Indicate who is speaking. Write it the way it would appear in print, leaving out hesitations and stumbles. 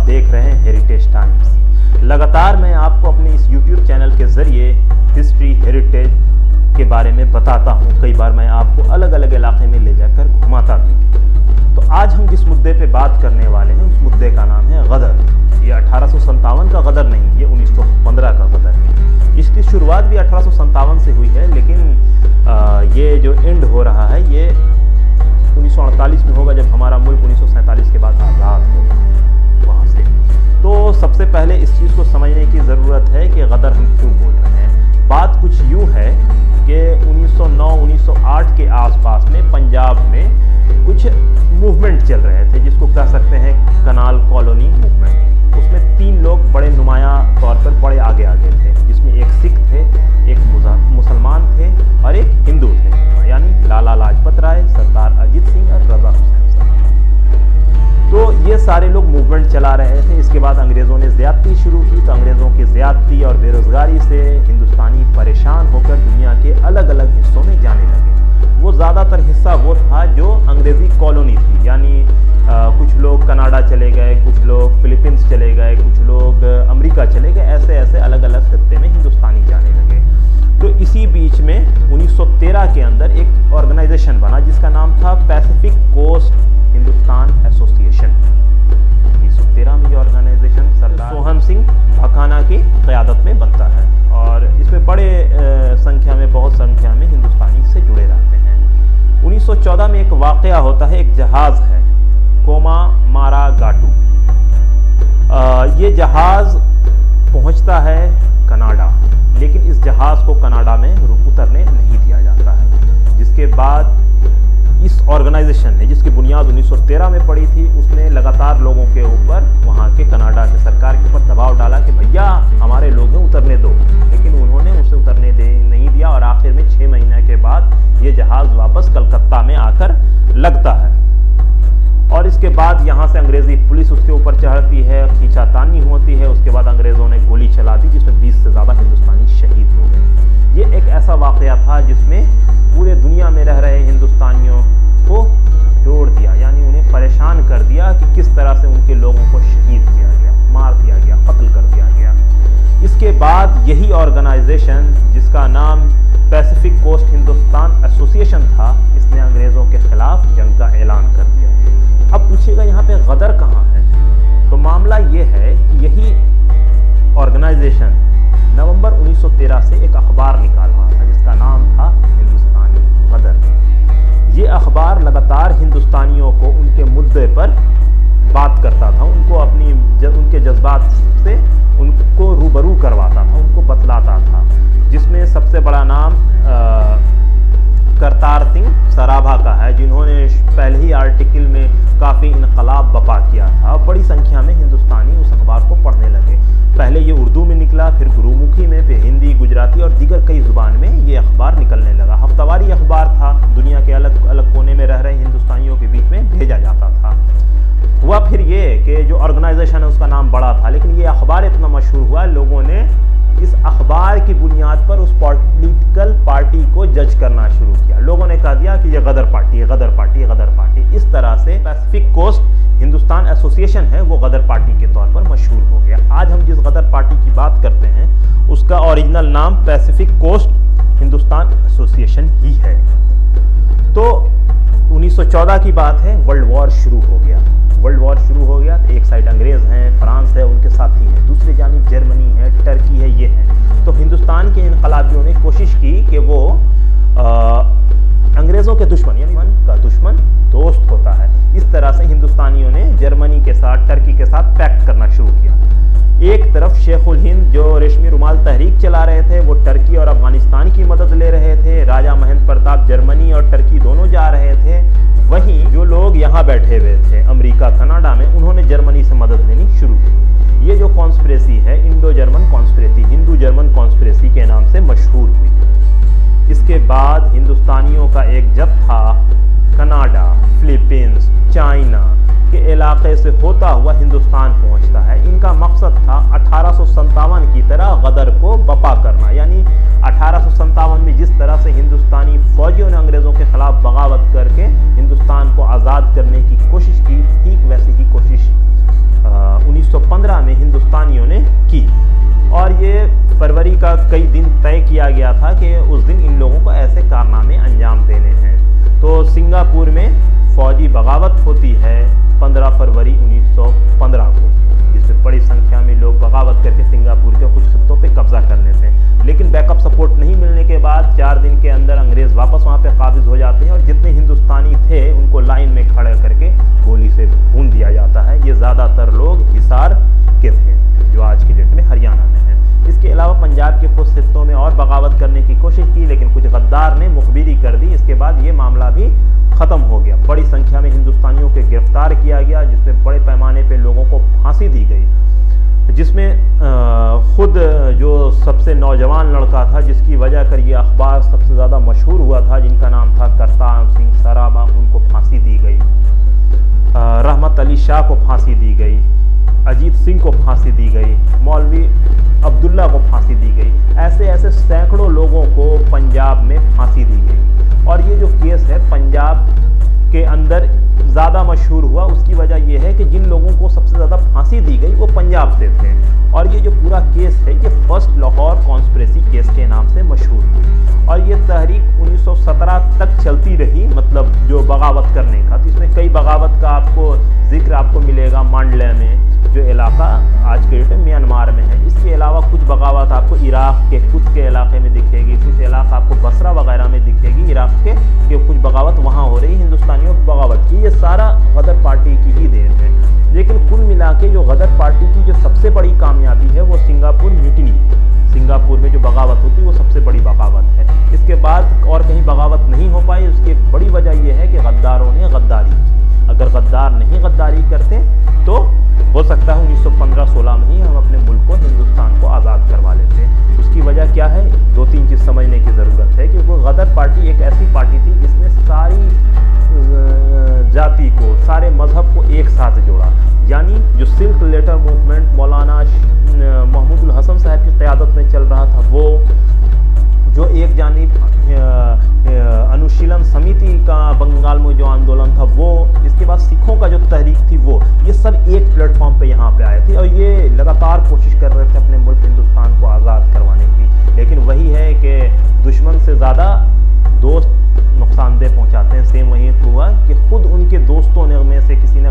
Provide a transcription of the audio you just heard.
Speaker 1: देख रहे हैं हेरिटेज टाइम्स। लगातार मैं आपको अपने इस YouTube चैनल के ज़रिए हिस्ट्री हेरिटेज के बारे में बताता हूँ। कई बार मैं आपको अलग अलग इलाके में ले जाकर घुमाता भी। तो आज हम जिस मुद्दे पे बात करने वाले हैं उस मुद्दे का नाम है गदर। ये 1857 का गदर नहीं, ये 1915 का गदर है। इसकी शुरुआत भी 1857 से हुई है, लेकिन ये जो एंड हो रहा है ये 1948 में होगा, जब हमारा मुल्क 1947 के बाद आज़ाद होगा वहाँ से। तो सबसे पहले इस चीज़ को समझने की ज़रूरत है कि गदर हम क्यों बोल रहे हैं। बात कुछ यूँ है कि 1909-1908 के आसपास में पंजाब में कुछ मूवमेंट चल रहे थे, जिसको कह सकते हैं कनाल कॉलोनी मूवमेंट। उसमें 3 लोग बड़े नुमाया तौर पर बड़े आगे थे, जिसमें एक सिख थे, एक मुसलमान थे और एक हिंदू थे, यानी लाला लाजपत राय, सरदार अजीत सिंह और रजा हुसैन साहब। तो ये सारे लोग मूवमेंट चला रहे थे। इसके बाद अंग्रेज़ों ने ज़्यादती शुरू की। तो अंग्रेज़ों की ज़्यादती और बेरोज़गारी से हिंदुस्तानी परेशान होकर दुनिया के अलग अलग हिस्सों में जाने लगे। वो ज़्यादातर हिस्सा वो था जो अंग्रेज़ी कॉलोनी थी, यानी कुछ लोग कनाडा चले गए, कुछ लोग फिलीपींस चले गए, कुछ लोग अमेरिका चले गए। ऐसे ऐसे अलग अलग खित्ते में हिंदुस्तानी जाने लगे। तो इसी बीच में 1913 के अंदर एक ऑर्गेनाइजेशन बना जिसका नाम था पैसिफिक कोस्ट हिंदुस्तान एसोसिएशन। 1913 में ये ऑर्गेनाइजेशन सरदार सोहन सिंह भखाना की क़यादत में बनता है और इसमें बड़े बहुत संख्या में हिंदुस्तानी से जुड़े रहते हैं। 1914 में एक वाक़या होता है। एक जहाज़ है कोमा मारा गाटू। ये जहाज़ पहुंचता है कनाडा, लेकिन इस जहाज़ को कनाडा में उतरने नहीं दिया जाता है। जिसके बाद इस ऑर्गेनाइजेशन ने, जिसकी बुनियाद 1913 में पड़ी थी, उसने लगातार लोगों के ऊपर, वहाँ के कनाडा के सरकार के ऊपर दबाव डाला कि भैया हमारे लोग हैं, उतरने दो। लेकिन उन्होंने उसे उतरने नहीं दिया और आखिर में 6 महीने के बाद ये जहाज़ वापस कलकत्ता में आकर लगता है। और इसके बाद यहाँ से अंग्रेज़ी पुलिस उसके ऊपर चढ़ती है, खींचातानी होती है। उसके बाद अंग्रेज़ों ने गोली चला दी, जिसमें 20 से ज़्यादा हिंदुस्तानी शहीद हो गए। ये एक ऐसा वाक़या था जिसमें पूरे दुनिया में रह रहे हिंदुस्तानियों को जोड़ दिया, यानी उन्हें परेशान कर दिया कि किस तरह से उनके लोगों को शहीद किया गया, मार दिया गया, कत्ल कर दिया गया। इसके बाद यही ऑर्गेनाइजेशन, जिसका नाम पैसिफिक कोस्ट हिंदुस्तान एसोसिएशन था, इसने अंग्रेज़ों के खिलाफ जंग का ऐलान कर दिया। अब पूछिएगा यहाँ पे गदर कहाँ है। तो मामला ये है कि यही ऑर्गेनाइजेशन नवंबर 1913 से एक अखबार निकाल रहा था जिसका नाम था हिंदुस्तानी गदर। ये अखबार लगातार हिंदुस्तानियों को उनके मुद्दे पर बात करता था, उनको उनके जज्बात से उनको रूबरू करवाता था, उनको बतलाता था। जिसमें सबसे बड़ा नाम करतार सिंह सराभा का है, जिन्होंने पहले ही आर्टिकल में काफ़ी इनकलाब बपा किया था। बड़ी संख्या में हिंदुस्तानी उस अखबार को पढ़ने लगे। पहले ये उर्दू में निकला, फिर गुरुमुखी में, फिर हिंदी, गुजराती और दीगर कई ज़ुबान में ये अखबार निकलने लगा। हफ्तावारी अखबार था, दुनिया के अलग अलग कोने में रह रहे हिंदुस्तानियों के बीच में भेजा जाता था। हुआ फिर ये कि जो ऑर्गेनाइजेशन है उसका नाम बड़ा था, लेकिन ये अखबार इतना मशहूर हुआ, लोगों ने इस अखबार की बुनियाद पर उस पॉलिटिकल पार्टी को जज करना शुरू किया। लोगों ने कह दिया कि ये गदर पार्टी है, गदर पार्टी है, गदर पार्टी। इस तरह से पैसिफिक कोस्ट हिंदुस्तान एसोसिएशन है वो गदर पार्टी के तौर पर मशहूर हो गया। आज हम जिस गदर पार्टी की बात करते हैं उसका ओरिजिनल नाम पैसिफिक कोस्ट हिंदुस्तान एसोसिएशन ही है। तो 1914 की बात है, वर्ल्ड वॉर शुरू हो गया। वर्ल्ड वॉर शुरू हो गया तो एक साइड अंग्रेज़ हैं, फ्रांस है, उनके साथी हैं, दूसरी जानिब जर्मनी है, टर्की है, ये है। तो हिंदुस्तान के इनकलाबियों ने कोशिश की कि वो अंग्रेज़ों के दुश्मन, यानी मन का दुश्मन दोस्त होता है, इस तरह से हिंदुस्तानियों ने जर्मनी के साथ, टर्की के साथ पैक्ट करना शुरू किया। एक तरफ शेखुल हिंद जो रेशमी रुमाल तहरीक चला रहे थे, वो टर्की और अफगानिस्तान की मदद ले रहे थे। राजा महेंद्र प्रताप जर्मनी और टर्की दोनों जा रहे थे। वहीं जो लोग यहाँ बैठे हुए थे अमेरिका, कनाडा में, उन्होंने जर्मनी से मदद लेनी शुरू की। ये जो कॉन्स्पिरेसी है Indo German conspiracy, Hindu German conspiracy के नाम से मशहूर हुई। इसके बाद हिंदुस्तानियों का एक जत्था कनाडा, फिलीपींस, चाइना के इलाके से होता हुआ हिंदुस्तान पहुंचता है। इनका मकसद था 1857 की तरह गदर को बपा करना, यानी 1857 में जिस तरह से हिंदुस्तानी फौजियों ने अंग्रेज़ों के खिलाफ बगावत करके हिंदुस्तान को आज़ाद करने की कोशिश की, ठीक वैसे ही कोशिश हिंदुस्तानियों ने की। और ये फरवरी का कई दिन तय किया गया था कि उस दिन इन लोगों को ऐसे कारनामे अंजाम देने हैं। तो सिंगापुर में फौजी बगावत होती है 15 फरवरी 1915 को, जिसमें बड़ी संख्या में लोग बगावत करके सिंगापुर के कुछ खित्तों पे कब्जा कर लेते हैं। लेकिन बैकअप सपोर्ट नहीं मिलने के बाद 4 दिन के अंदर अंग्रेज वापस वहाँ पे काबिज हो जाते हैं और जितने हिंदुस्तानी थे उनको लाइन में खड़े करके गोली से भून दिया जाता है। ये ज़्यादातर लोग हिसार के थे, जो आज की डेट में हरियाणा में है। इसके अलावा पंजाब के कुछ हिस्सों में और बगावत करने की कोशिश की, लेकिन कुछ गद्दार ने मुखबिरी कर दी। इसके बाद ये मामला भी ख़त्म हो गया। बड़ी संख्या में हिंदुस्तानियों को गिरफ्तार किया गया, जिसमें बड़े पैमाने पे लोगों को फांसी दी गई, जिसमें खुद जो सबसे नौजवान लड़का था जिसकी वजह कर ये अखबार सबसे ज़्यादा मशहूर हुआ था, जिनका नाम था करतार सिंह सराबा, उनको फांसी दी गई। रहमत अली शाह को फांसी दी गई, अजीत सिंह को फांसी दी गई, मौलवी अब्दुल्ला को फांसी दी गई। ऐसे ऐसे सैकड़ों लोगों को पंजाब में फांसी दी गई। और ये जो केस है पंजाब के अंदर ज़्यादा मशहूर हुआ, उसकी वजह यह है कि जिन लोगों को सबसे ज़्यादा फांसी दी गई वो पंजाब से थे। और ये जो पूरा केस है ये फर्स्ट लाहौर कॉन्स्पिरेसी केस के नाम से मशहूर हुई। और ये तहरीक 1917 तक चलती रही, मतलब जो बगावत करने का। तो इसमें कई बगावत का आपको जिक्र आपको मिलेगा। मांडले में जो इलाका आज के डेट में म्यांमार में है, इसके अलावा कुछ बगावत आपको इराक के कुछ के इलाके में दिखेगी, कुछ इलाका आपको बसरा वगैरह में दिखेगी। इराक के कुछ बगावत वहाँ हो रही हिंदुस्तानियों की बगावत की। ये सारा गदर पार्टी की ही देन है। लेकिन कुल मिला के जो गदर पार्टी की जो सबसे बड़ी कामयाबी है वो सिंगापुर म्यूटिनी, सिंगापुर में जो बगावत होती है वो सबसे बड़ी बगावत है। इसके बाद और कहीं बगावत नहीं हो पाई। उसकी एक बड़ी वजह यह है कि गद्दारों ने गद्दारी की। अगर गद्दार नहीं गद्दारी करते तो हो सकता है 1915-16 में ही हम अपने मुल्क को, हिंदुस्तान को आज़ाद करवा लेते। उसकी वजह क्या है? 2-3 चीज़ समझने की ज़रूरत है कि वो गदर पार्टी एक ऐसी पार्टी थी जिसने सारी जाति को, सारे मजहब को एक साथ जोड़ा। यानी जो सिल्क लेटर मूवमेंट मौलाना महमूदुल हसन साहब की क़यादत में चल रहा था, वो जो एक जानिब अनुशीलन समिति का बंगाल में जो आंदोलन था वो, इसके बाद सिखों का जो तहरीक थी वो, ये सब एक प्लेटफॉर्म पे यहाँ पे आए थे और ये लगातार कोशिश कर रहे थे अपने मुल्क हिंदुस्तान को आज़ाद करवाने की। लेकिन वही है कि दुश्मन से ज़्यादा दोस्त नुकसानदेह पहुँचाते हैं। सेम वही हुआ कि खुद उनके दोस्तों ने में से किसी ने